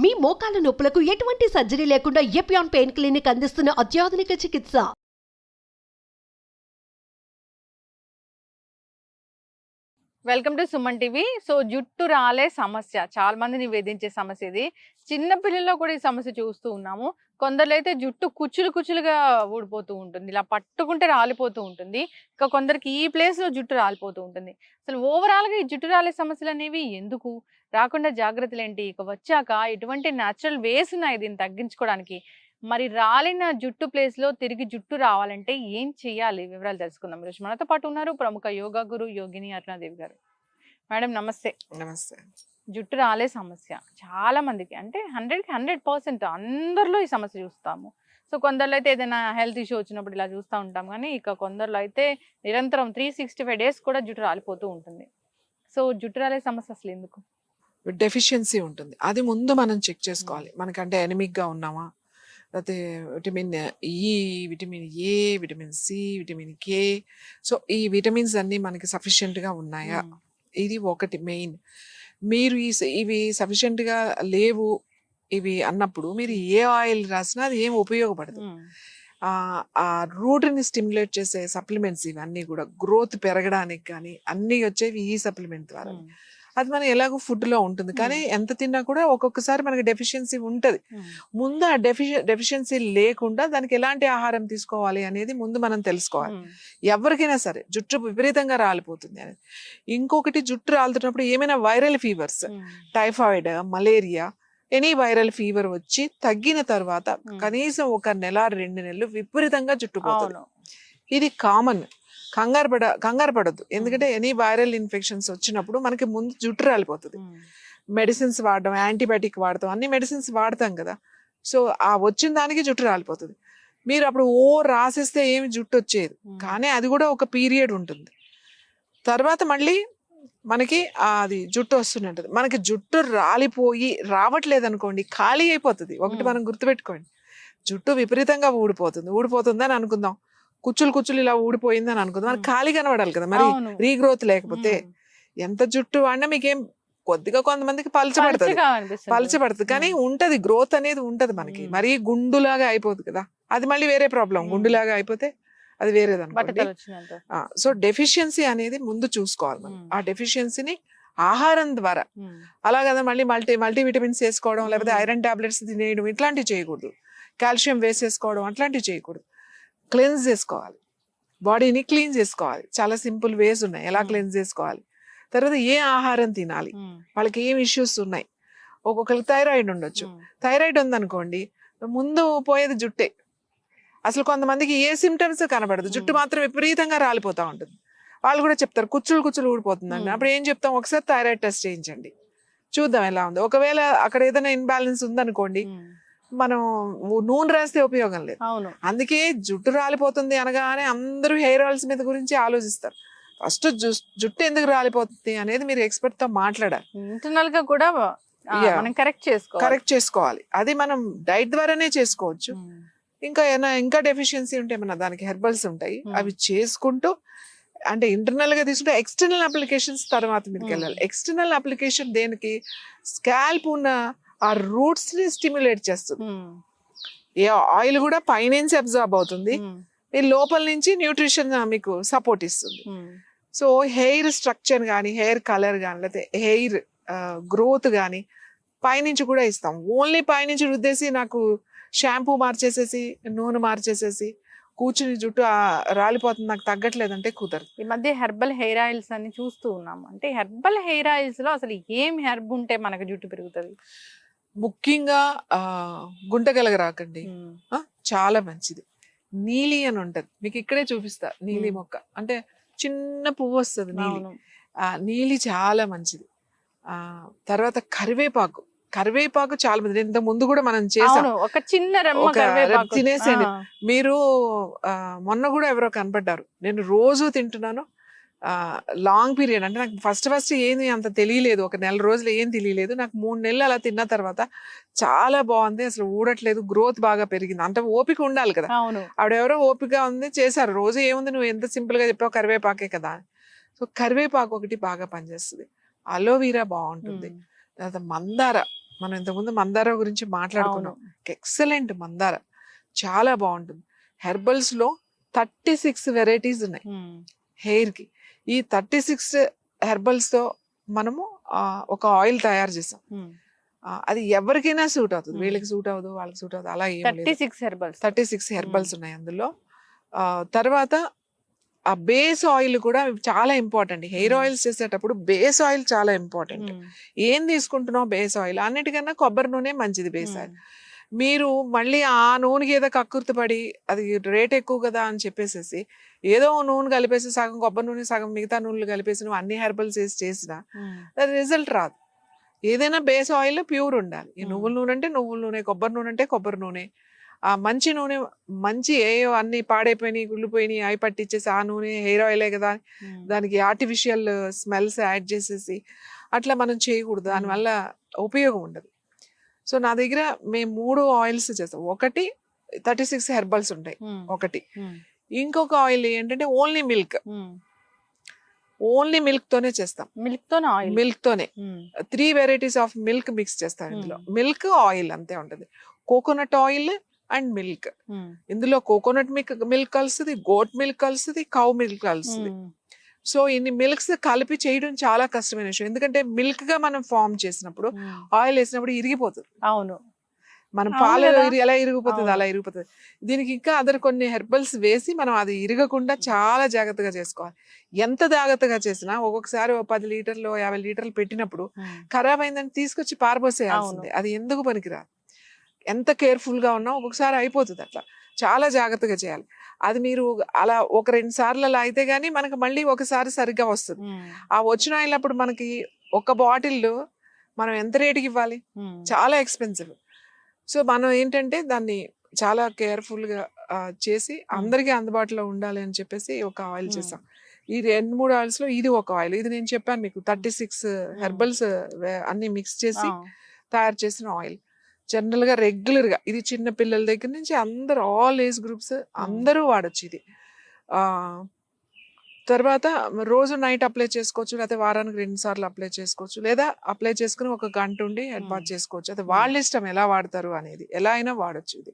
మీ మోకాల నొప్పులకు ఎటువంటి సర్జరీ లేకుండా ఎపియాన్ పెయిన్ క్లినిక్ అందిస్తున్న అత్యాధునిక చికిత్స. Welcome to Suman TV. So జుట్టు రాలే సమస్య చాలా మందిని వేధించే సమస్య ఇది. చిన్న పిల్లల్లో కూడా ఈ సమస్య చూస్తూ ఉన్నాము. కొందరు అయితే జుట్టు కుచ్చులుగా ఊడిపోతూ ఉంటుంది, ఇలా పట్టుకుంటే రాలిపోతూ ఉంటుంది. ఇంకా కొందరికి ఈ ప్లేస్ లో జుట్టు రాలిపోతూ ఉంటుంది. అసలు ఓవరాల్ గా ఈ జుట్టు రాలే సమస్యలు అనేవి ఎందుకు రాకుండా జాగ్రత్తలు ఏంటి, ఇక వచ్చాక ఎటువంటి న్యాచురల్ వేస్ ఉన్నాయి దీన్ని తగ్గించుకోవడానికి, మరి రాలిన జుట్టు ప్లేస్ లో తిరిగి జుట్టు రావాలంటే ఏం చెయ్యాలి, వివరాలు తెలుసుకుందాం. ఈరోజు మనతో పాటు ఉన్నారు ప్రముఖ యోగా గురు యోగిని అరుణాదేవి గారు. మేడం నమస్తే. నమస్తే. జుట్టు రాలే సమస్య చాలా మందికి, అంటే 100% అందరిలో ఈ సమస్య చూస్తాము. సో కొందరిలో అయితే ఏదైనా హెల్త్ ఇష్యూ వచ్చినప్పుడు ఇలా చూస్తూ ఉంటాం, కానీ ఇక కొందరిలో అయితే నిరంతరం 365 డేస్ కూడా జుట్టు రాలిపోతూ ఉంటుంది. సో జుట్టు రాలే సమస్య అసలు ఎందుకు? డెఫిషియన్సీ ఉంటుంది, అది ముందు మనం చెక్ చేసుకోవాలి. మనకంటే ఎనిమిక్ గా ఉన్నామా, లేకపోతే vitamin E, vitamin A, vitamin C, vitamin K. So ఈ విటమిన్స్ అన్ని మనకి సఫిషియెంట్ గా ఉన్నాయా, ఇది ఒకటి మెయిన్. మీరు ఇవి సఫిషియెంట్ గా లేవు ఇవి అన్నప్పుడు మీరు ఏ ఆయిల్ రాసినా అది ఏం ఉపయోగపడదు. ఆ రూట్ ని స్టిమ్యులేట్ చేసే సప్లిమెంట్స్ ఇవన్నీ కూడా గ్రోత్ పెరగడానికి కానీ అన్ని వచ్చేవి ఈ సప్లిమెంట్ ద్వారా. అది మనం ఎలాగో ఫుడ్ లో ఉంటుంది, కానీ ఎంత తిన్నా కూడా ఒక్కొక్కసారి మనకి డెఫిషియన్సీ ఉంటది. ముందు ఆ డెఫిషియన్సీ లేకుండా దానికి ఎలాంటి ఆహారం తీసుకోవాలి అనేది ముందు మనం తెలుసుకోవాలి. ఎవరికైనా సరే జుట్టు విపరీతంగా రాలిపోతుంది అనేది. ఇంకొకటి, జుట్టు రాలుతున్నప్పుడు ఏమైనా viral fevers, typhoid, malaria, any viral fever వచ్చి తగ్గిన తర్వాత కనీసం 1 నెల 2 నెలలు విపరీతంగా జుట్టు పోతుంది. ఇది కామన్. కంగారు పడద్దు, ఎందుకంటే ఎనీ వైరల్ ఇన్ఫెక్షన్స్ వచ్చినప్పుడు మనకి ముందు జుట్టు రాలిపోతుంది. మెడిసిన్స్ వాడడం, యాంటీబయాటిక్ వాడతాం, అన్ని మెడిసిన్స్ వాడతాం కదా. సో ఆ వచ్చిన దానికి జుట్టు రాలిపోతుంది. మీరు అప్పుడు రాసేస్తే ఏమి జుట్టు వచ్చేది, కానీ అది కూడా ఒక పీరియడ్ ఉంటుంది. తర్వాత మళ్ళీ మనకి అది జుట్టు వస్తూనే ఉంటుంది. మనకి జుట్టు రాలిపోయి రావట్లేదు అనుకోండి, ఖాళీ అయిపోతుంది. ఒకటి మనం గుర్తుపెట్టుకోండి, జుట్టు విపరీతంగా ఊడిపోతుంది అని అనుకుందాం, కుచ్చులు ఇలా ఊడిపోయింది అని అనుకుందాం, మనకి ఖాళీ కనబడాలి కదా. మరి రీగ్రోత్ లేకపోతే ఎంత జుట్టు వాడినా మీకేం, కొద్దిగా కొంతమందికి పలచబడుతుంది, కానీ ఉంటది, గ్రోత్ అనేది ఉంటది మనకి. మరీ గుండులాగా అయిపోతుంది కదా, అది మళ్ళీ వేరే ప్రాబ్లం. గుండులాగా అయిపోతే అది వేరేదనుకోండి. సో డెఫిషియన్సీ అనేది ముందు చూసుకోవాలి మనం. ఆ డెఫిషియన్సీని ఆహారం ద్వారా, అలా కదా మళ్ళీ మల్టీవిటమిన్స్ వేసుకోవడం, లేకపోతే ఐరన్ టాబ్లెట్స్ తినేయడం, ఇట్లాంటివి చేయకూడదు. కాల్షియం వేసేసుకోవడం అట్లాంటివి చేయకూడదు. క్లెన్స్ చేసుకోవాలి, బాడీని క్లీన్ చేసుకోవాలి. చాలా సింపుల్ వేస్ ఉన్నాయి ఎలా క్లెన్స్ చేసుకోవాలి. తర్వాత ఏ ఆహారం తినాలి, వాళ్ళకి ఏం ఇష్యూస్ ఉన్నాయి. ఒక్కొక్కరికి థైరాయిడ్ ఉండొచ్చు. థైరాయిడ్ ఉందనుకోండి, ముందు పోయేది జుట్టే. అసలు కొంతమందికి ఏ సిమ్టమ్స్ కనబడదు, జుట్టు మాత్రం విపరీతంగా రాలిపోతా ఉంటుంది. వాళ్ళు కూడా చెప్తారు కుచ్చులు ఊడిపోతుందండి. అప్పుడు ఏం చెప్తాం, ఒకసారి థైరాయిడ్ టెస్ట్ చేయించండి, చూద్దాం ఎలా ఉంది. ఒకవేళ అక్కడ ఏదైనా ఇన్బ్యాలెన్స్ ఉందనుకోండి, మనం నూనె రాస్తే ఉపయోగం లేదు. అందుకే జుట్టు రాలిపోతుంది అనగానే అందరూ హెయిర్ ఆయిల్స్ మీద గురించి ఆలోచిస్తారు. ఫస్ట్ జుట్టు ఎందుకు రాలిపోతుంది అనేది మీరు ఎక్స్పర్ట్ తో మాట్లాడాలి. ఇంటర్నల్ గా కూడా కరెక్ట్ చేసుకోవాలి. అది మనం డైట్ ద్వారానే చేసుకోవచ్చు. ఇంకా డెఫిషియన్సీ ఉంటే మన దానికి హెర్బల్స్ ఉంటాయి, అవి చేసుకుంటూ, అంటే ఇంటర్నల్ గా తీసుకుంటే ఎక్స్టర్నల్ అప్లికేషన్స్ తర్వాత మీదకి వెళ్ళాలి. ఎక్స్టర్నల్ అప్లికేషన్ దేనికి, స్కాల్ప్ ఉన్న ఆ రూట్స్ ని స్టిమ్యులేట్ చేస్తుంది. ఏ ఆయిల్ కూడా పైనుంచి అబ్జార్బ్ అవుతుంది, ఈ లోపల నుంచి న్యూట్రిషన్ మీకు సపోర్ట్ ఇస్తుంది. సో హెయిర్ స్ట్రక్చర్ కానీ, హెయిర్ కలర్ కానీ, లేకపోతే హెయిర్ గ్రోత్ కానీ పైనుంచి కూడా ఇస్తాం. ఓన్లీ పైనుంచి రుద్దేసి నాకు షాంపూ మార్చేసేసి, నూనె మార్చేసేసి కూర్చుని జుట్టు రాలిపోతుంది నాకు తగ్గట్లేదంటే కుదరదు. ఈ మధ్య హెర్బల్ హెయిర్ ఆయిల్స్ అని చూస్తూ ఉన్నాం. అంటే హెర్బల్ హెయిర్ ఆయిల్స్ లో అసలు ఏం హెర్బ్ ఉంటే మనకు జుట్టు పెరుగుతుంది? ముఖ్యంగా గుంటగలగ రాకండి, చాలా మంచిది. నీలి అని ఉంటది, మీకు ఇక్కడే చూపిస్తా. నీలి మొక్క అంటే చిన్న పువ్వు వస్తుంది, నీలి చాలా మంచిది. తర్వాత కరివేపాకు చాలా మంది, ఇంత ముందు కూడా మనం చేసాం, ఒక చిన్న తినేసేయండి. మీరు మొన్న కూడా ఎవరో కనపడ్డారు, నేను రోజు తింటున్నాను. లాంగ్ పీరియడ్, అంటే నాకు ఫస్ట్ ఏది అంత తెలియలేదు, ఒక నెల రోజులు ఏం తెలియలేదు. నాకు 3 నెలలు అలా తిన్న తర్వాత చాలా బాగుంది, అసలు ఊడట్లేదు, గ్రోత్ బాగా పెరిగింది. అంటే ఓపిక ఉండాలి కదా. ఆవిడెవరో ఓపిక ఉంది చేశారు. రోజు ఏముంది, నువ్వు ఎంత సింపుల్ గా చెప్పావు, కరివేపాకే కదా. సో కరివేపాకు ఒకటి బాగా పనిచేస్తుంది. అలోవీరా బాగుంటుంది. తర్వాత మనం ఇంతకుముందు మందార గురించి మాట్లాడుకున్నాం. ఎక్సలెంట్ మందార, చాలా బాగుంటుంది. హెర్బల్స్ లో 36 వెరైటీస్ ఉన్నాయి హెయిర్ కి. ఈ 36 హెర్బల్స్ తో మనము ఒక ఆయిల్ తయారు చేసాం. అది ఎవరికైనా సూట్ అవుతుంది. వీళ్ళకి సూట్ అవ్వదు, వాళ్ళకి సూట్ అవ్వదు, అలా ఏం లేదు. 36 హెర్బల్స్ ఉన్నాయి అందులో. తర్వాత ఆ బేస్ ఆయిల్ కూడా చాలా ఇంపార్టెంట్. హెయిర్ ఆయిల్స్ చేసేటప్పుడు బేస్ ఆయిల్ చాలా ఇంపార్టెంట్. ఏం తీసుకుంటున్నావు బేస్ ఆయిల్, అన్నిటికన్నా కొబ్బరి నూనె మంచిది బేస్ ఆయిల్. మీరు మళ్ళీ ఆ నూనెకి ఏదో కక్కుర్తి పడి అది రేట్ ఎక్కువ కదా అని చెప్పేసేసి ఏదో నూనె కలిపేసి సగం కొబ్బరి నూనె సగం మిగతా నూనెలు కలిపేసి నువ్వు అన్ని హెర్బల్స్ వేసి చేసినా అది రిజల్ట్ రాదు. ఏదైనా బేస్ ఆయిల్ ప్యూర్ ఉండాలి. ఈ నువ్వుల నూనె అంటే నువ్వుల నూనె, కొబ్బరి నూనె అంటే కొబ్బరి నూనె. ఆ మంచి నూనె, మంచి ఏయో అన్ని పాడైపోయినాయి, గుళ్ళిపోయినాయి, అవి పట్టించేసి ఆ నూనె హెయిర్ ఆయిలే కదా దానికి ఆర్టిఫిషియల్ స్మెల్స్ యాడ్ చేసేసి అట్లా మనం చేయకూడదు. దానివల్ల ఉపయోగం ఉండదు. సో నా దగ్గర మేము 3 ఆయిల్స్ చేస్తాం. ఒకటి 36 హెర్బల్స్ ఉంటాయి ఒకటి. ఇంకొక ఆయిల్ ఏంటంటే ఓన్లీ మిల్క్, ఓన్లీ మిల్క్ తోనే చేస్తాం. మిల్క్ తోనే 3 వెరైటీస్ ఆఫ్ మిల్క్ మిక్స్ చేస్తాం ఇందులో. మిల్క్ ఆయిల్ అంతే ఉంటుంది. Coconut oil and milk. ఇందులో కోకోనట్ మిల్క్ కలుస్తుంది, గోట్ మిల్క్ కలుస్తుంది, కౌ మిల్క్ కలుస్తుంది. సో ఇన్ని మిల్క్స్ కలిపి చేయడం చాలా కష్టమైన విషయం. ఎందుకంటే మిల్క్ గా మనం ఫామ్ చేసినప్పుడు ఆయిల్ వేసినప్పుడు ఇరిగిపోతుంది. అవును, మనం పాలు ఎలా ఇరిగిపోతుంది అలా ఇరిగిపోతుంది. దీనికి ఇంకా కొన్ని హెర్బల్స్ వేసి మనం అది ఇరగకుండా చాలా జాగ్రత్తగా చేసుకోవాలి. ఎంత జాగ్రత్తగా చేసినా ఒక్కొక్కసారి 10 లీటర్లు 50 లీటర్లు పెట్టినప్పుడు ఖరాబ్ అయిందని తీసుకొచ్చి పారబోసేయాల్సిందే. అది ఎందుకు పనికిరాదు. ఎంత కేర్ఫుల్ గా ఉన్నా ఒక్కొక్కసారి అయిపోతుంది. అట్లా చాలా జాగ్రత్తగా చేయాలి. అది మీరు అలా 1-2 సార్లు అలా అయితే గానీ మనకు మళ్ళీ ఒకసారి సరిగ్గా వస్తుంది. ఆ వచ్చిన ఆయిల్ అప్పుడు మనకి ఒక బాటిల్ మనం ఎంత రేటుకి ఇవ్వాలి, చాలా ఎక్స్పెన్సివ్. సో మనం ఏంటంటే దాన్ని చాలా కేర్ఫుల్ గా చేసి అందరికీ అందుబాటులో ఉండాలి అని చెప్పేసి ఒక ఆయిల్ చేసాం. ఈ 2-3 ఆయిల్స్ లో ఇది ఒక ఆయిల్. ఇది నేను చెప్పాను మీకు 36 హెర్బల్స్ అన్ని మిక్స్ చేసి తయారు చేసిన ఆయిల్. జనరల్ గా రెగ్యులర్ గా ఇది చిన్న పిల్లల దగ్గర నుంచి అందరు ఆల్ ఏజ్ గ్రూప్స్ అందరూ వాడచ్చు ఇది. తర్వాత రోజు నైట్ అప్లై చేసుకోవచ్చు, లేకపోతే వారానికి 2 సార్లు అప్లై చేసుకోవచ్చు, లేదా అప్లై చేసుకుని 1 గంట ఉండి హెడ్ బాత్ చేసుకోవచ్చు. అది వాళ్ళ ఇష్టం ఎలా వాడతారు అనేది. ఎలా అయినా వాడచ్చు ఇది.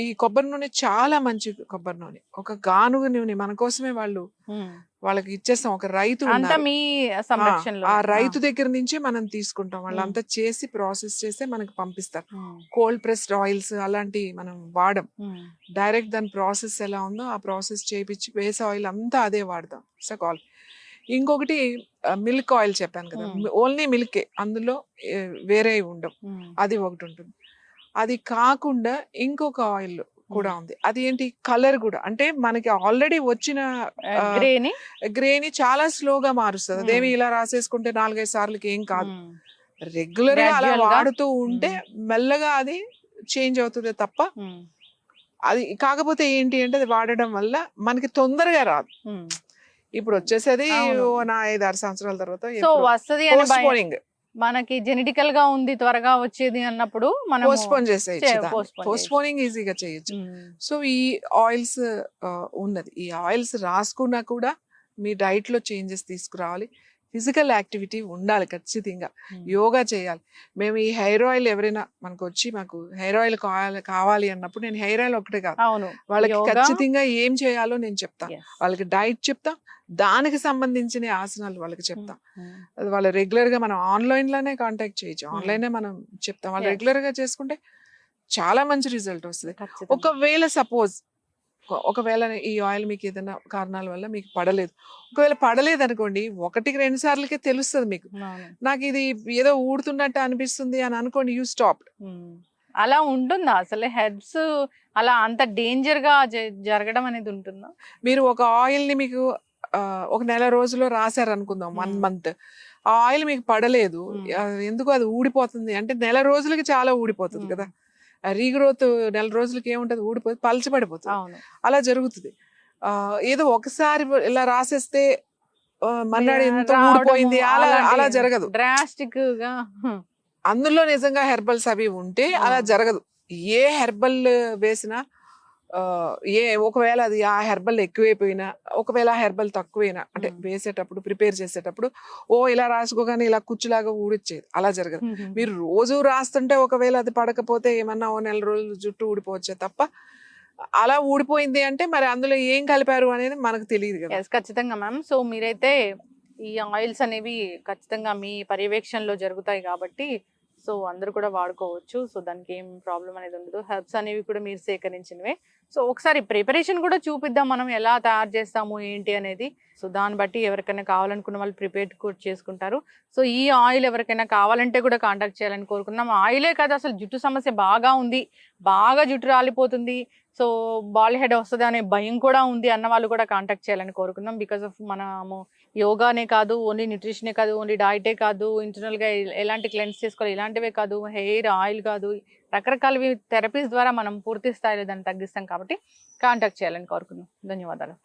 ఈ కొబ్బరి నూనె చాలా మంచి కొబ్బరి నూనె. ఒక గానుగ నూనె మన కోసమే వాళ్ళకి ఇచ్చేస్తాం. ఒక రైతు ఆ రైతు దగ్గర నుంచే మనం తీసుకుంటాం. వాళ్ళంతా చేసి ప్రాసెస్ చేసి మనకి పంపిస్తారు. కోల్డ్ ప్రెస్డ్ ఆయిల్స్ అలాంటివి మనం వాడం. డైరెక్ట్ దాని ప్రాసెస్ ఎలా ఉందో ఆ ప్రాసెస్ చేయించి బేస్ ఆయిల్ అంతా అదే వాడతాం. సకాల్. ఇంకొకటి మిల్క్ ఆయిల్ చెప్పాను కదా, ఓన్లీ మిల్కే, అందులో వేరే ఉండవు. అది ఒకటి ఉంటుంది. అది కాకుండా ఇంకొక ఆయిల్ కూడా ఉంది. అది ఏంటి, కలర్ కూడా. అంటే మనకి ఆల్రెడీ వచ్చిన గ్రేని చాలా స్లోగా మారుస్తుంది. అదేమి ఇలా రాసేసుకుంటే 4-5 సార్లకి ఏం కాదు. రెగ్యులర్ గా అలా వాడుతూ ఉంటే మెల్లగా అది చేంజ్ అవుతుంది తప్ప అది. కాకపోతే ఏంటి అంటే అది వాడడం వల్ల మనకి తొందరగా రాదు. ఇప్పుడు వచ్చేసేది నా 5-6 సంవత్సరాల తర్వాత మనకి జెనెటికల్ గా ఉంది త్వరగా వచ్చేది అన్నప్పుడు మనం పోస్ట్పోన్ చేసేయచ్చు. పోస్ట్పోనింగ్ ఈజీగా చేయొచ్చు. సో ఈ ఆయిల్స్ ఉన్నది. ఈ ఆయిల్స్ రాసుకున్నా కూడా మీ డైట్ లో చేంజెస్ తీసుకురావాలి. ఫిజికల్ యాక్టివిటీ ఉండాలి ఖచ్చితంగా. యోగా చేయాలి. మేము ఈ హెయిర్ ఆయిల్ ఎవరైనా మనకు వచ్చి మాకు హెయిర్ ఆయిల్ కావాలి అన్నప్పుడు నేను హెయిర్ ఆయిల్ ఒకటే కాదు, వాళ్ళకి ఖచ్చితంగా ఏం చేయాలో నేను చెప్తాను. వాళ్ళకి డైట్ చెప్తా, దానికి సంబంధించిన ఆసనాలు వాళ్ళకి చెప్తాం. అది వాళ్ళు రెగ్యులర్ గా మనం ఆన్లైన్ లోనే కాంటాక్ట్ చేయొచ్చు. ఆన్లైన్ మనం చెప్తాం. వాళ్ళు రెగ్యులర్ గా చేసుకుంటే చాలా మంచి రిజల్ట్ వస్తుంది. ఒకవేళ ఈ ఆయిల్ మీకు ఏదైనా కారణాల వల్ల మీకు పడలేదు, ఒకవేళ పడలేదు అనుకోండి, 1-2 సార్లకే తెలుస్తుంది మీకు. నాకు ఇది ఏదో ఊడుతున్నట్టు అనిపిస్తుంది అని అనుకోండి, యూ స్టాప్. అలా ఉంటుందా అసలు? హెర్బ్స్ అలా అంత డేంజర్ గా జరగడం అనేది ఉంటుందా? మీరు ఒక ఆయిల్ ని మీకు 1 నెల రోజుల్లో రాశారు అనుకుందాం, 1 మంత్, ఆ ఆయిల్ మీకు పడలేదు, ఎందుకు అది ఊడిపోతుంది అంటే నెల రోజులకి చాలా ఊడిపోతుంది కదా. రీగ్రోత్ నెల రోజులకి ఏముంటది, ఊడిపోతుంది, పలచబడిపోతుంది. అలా జరుగుతుంది. ఏదో ఒకసారి ఇలా రాసేస్తే మన్నాడు ఎంత ఊడిపోయింది అలా జరగదు. డ్రాస్టిక్ గా అందులో నిజంగా హెర్బల్స్ అవి ఉంటే అలా జరగదు. ఏ హెర్బల్ వేసినా ఒకవేళ అది ఆ హెర్బల్ ఎక్కువైపోయినా, ఒకవేళ ఆ హెర్బల్ తక్కువైనా, అంటే వేసేటప్పుడు ప్రిపేర్ చేసేటప్పుడు ఇలా రాసుకోగానే ఇలా కుచ్చులాగా ఊడిచ్చేది, అలా జరగదు. మీరు రోజు రాస్తుంటే ఒకవేళ అది పడకపోతే ఏమన్నా ఓ నెల రోజులు జుట్టు ఊడిపోవచ్చే తప్ప, అలా ఊడిపోయింది అంటే మరి అందులో ఏం కలిపారు అనేది మనకు తెలియదు కదా. ఖచ్చితంగా మ్యామ్. సో మీరైతే ఈ ఆయిల్స్ అనేవి ఖచ్చితంగా మీ పర్యవేక్షణలో జరుగుతాయి కాబట్టి సో అందరూ కూడా వాడుకోవచ్చు. సో దానికి ఏం ప్రాబ్లం అనేది ఉండదు. హెర్బ్స్ అనేవి కూడా మీరు సేకరించినవే. సో ఒకసారి ప్రిపరేషన్ కూడా చూపిద్దాం, మనం ఎలా తయారు చేస్తాము ఏంటి అనేది. సో దాన్ని బట్టి ఎవరికైనా కావాలనుకున్న వాళ్ళు ప్రిపేర్ కూడా చేసుకుంటారు. సో ఈ ఆయిల్ ఎవరికైనా కావాలంటే కూడా కాంటాక్ట్ చేయాలని కోరుకుందాం. ఆయిలే కాదు, అసలు జుట్టు సమస్య బాగా ఉంది, బాగా జుట్టు రాలిపోతుంది, సో బాల్ హెడ్ వస్తుంది అనే భయం కూడా ఉంది అన్న వాళ్ళు కూడా కాంటాక్ట్ చేయాలని కోరుకుందాం. బికాస్ ఆఫ్ మనము యోగానే కాదు, ఓన్లీ న్యూట్రిషనే కాదు, ఓన్లీ డైటే కాదు, ఇంటర్నల్గా ఎలాంటి క్లెన్స్ చేసుకోవాలి ఇలాంటివే కాదు, హెయిర్ ఆయిల్ కాదు, రకరకాల థెరపీస్ ద్వారా మనం పూర్తి స్థాయిలో దాన్ని తగ్గిస్తాం కాబట్టి కాంటాక్ట్ చేయాలని కోరుకుందాం. ధన్యవాదాలు.